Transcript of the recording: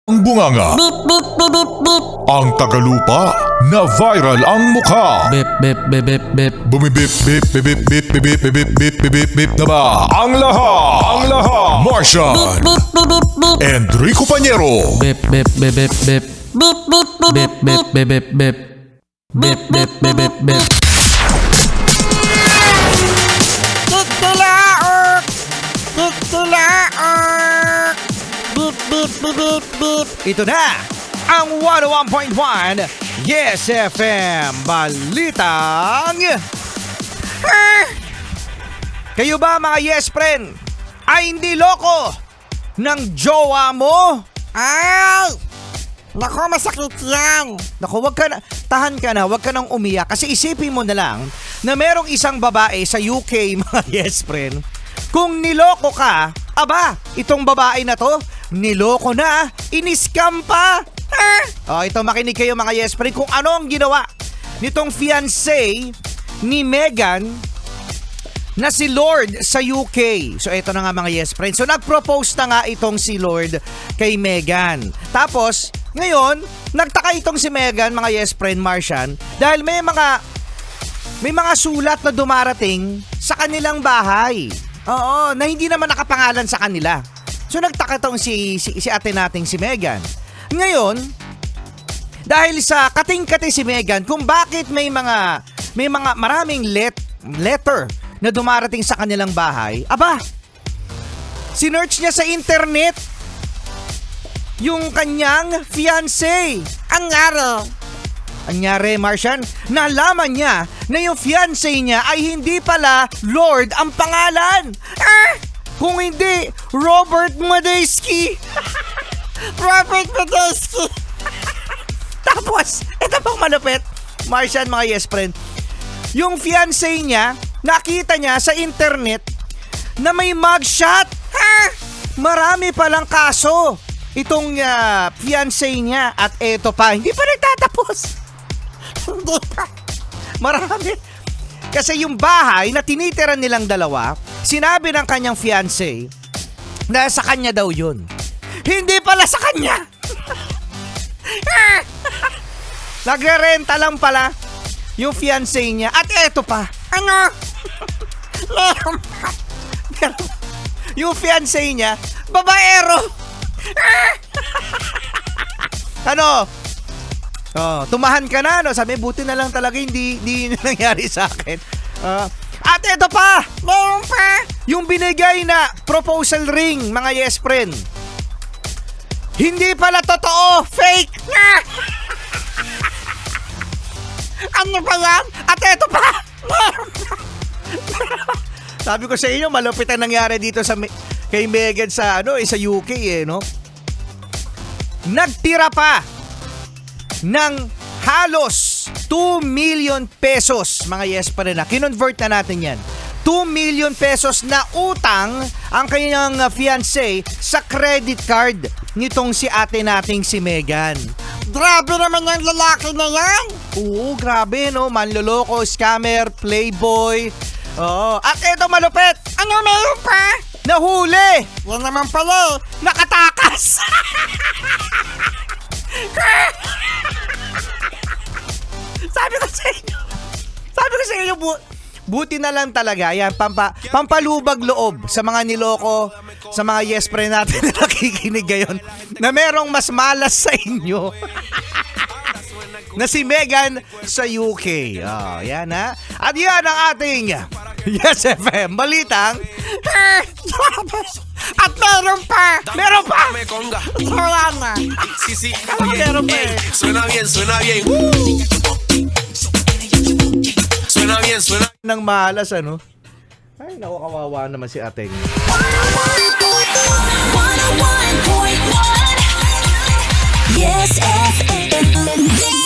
Ang bunganga, Beep, beep, beep, beep, beep. ang tagalupa, na viral ang mukha. Bip, bip, bip, bip, bip. Bumibip, bip, bip, bip, bip, bip, bip, bip, bip, bip, bip, bip na ba? Ang lahat, Martian, Beep, beep, beep, beep. Enrico Pañero, Bip, bip, bip, bip, bip. Beep, beep, beep, Bip, bip, bip, bip, bip. Bip, bip, bip, bip, bip. Titilaok! Titilaok! Beep, beep, beep, beep, beep. Ito na ang 101.1 Yes FM Balitang Kayo ba mga Yes Friend ay hindi loko ng jowa mo? Ay! Naku, masakit yan. Naku, tahan ka na, wag ka nang umiyak kasi isipin mo na lang na merong isang babae sa UK mga Yes Friend. Kung niloko ka, aba, itong babae na to, niloko na, iniskam pa. Oh, ito makinig kayo mga Yes Friend kung ano ang ginawa nitong fiancé ni Meghan na si Lord sa UK. So ito na nga mga Yes Friend. So nag-propose na nga itong si Lord kay Meghan. Tapos ngayon, nagtaka itong si Meghan mga Yes Friend Martian dahil may mga sulat na dumarating sa kanilang bahay. Oo, na hindi naman nakapangalan sa kanila. So nagtaka itong si ate nating si Meghan. Ngayon, dahil sa kating-kati si Meghan kung bakit may maraming letter na dumarating sa kanilang bahay, aba, sinearch niya sa internet yung kanyang fiancé. Anyari, Martian, nalaman niya na yung fiancé niya ay hindi pala Lord ang pangalan. Kung hindi, Robert Madejski. Robert Podolsky. Tapos, ito pang malupit, Martian mga Yes Friend, yung fiancé niya, nakita niya sa internet na may mugshot. Marami palang kaso itong fiancé niya at eto pa, hindi pa nagtatapos. Hindi pa. Marami. Kasi yung bahay na tinitira nilang dalawa, sinabi ng kanyang fiancé na sa kanya daw yun. Hindi pala sa kanya. Nagre-renta lang pala yung fiancé niya. At eto pa. Ano? Meron pa. Yung fiancé niya, babaero. Ano? Oh, tumahan ka na, no? Sabi, buti na lang talaga hindi nangyari sa akin. At eto pa. Meron pa. Yung binigay na proposal ring, mga Yes Friend. Hindi pala totoo, fake. Ano ba yan? At eto pa. Sabi ko sa inyo, malupit ang nangyari dito kay Meghan sa UK no. Nagtira pa ng halos 2 million pesos, mga Yes pa rin na. Kinonvert na natin yan. 2 million pesos na utang ang kanyang fiancé sa credit card nitong si ate nating si Meghan. Grabe naman yung lalaki na yan. Oo, grabe no. Manloloko, scammer, playboy. Oo. At eto malupit. Ano, meron pa? Nahuli. Yan naman pala. Nakatakas. Sabi ko sa inyo, buti na lang talaga. Yan, pampalubag loob sa mga niloko, sa mga Yes Friend natin na nakikinig ngayon, na merong mas malas sa inyo. Na si Meghan sa UK. Oh, yan ha. At yan ang ating Yes FM Balitang. At meron pa. Meron pa. Wala na. Sí, sí. Meron pa eh. Suena bien, suena bien. Suena bien, suena. Nang malas ano. Ay, naku, kawawa naman si Ateng. 101.1 Yes FM.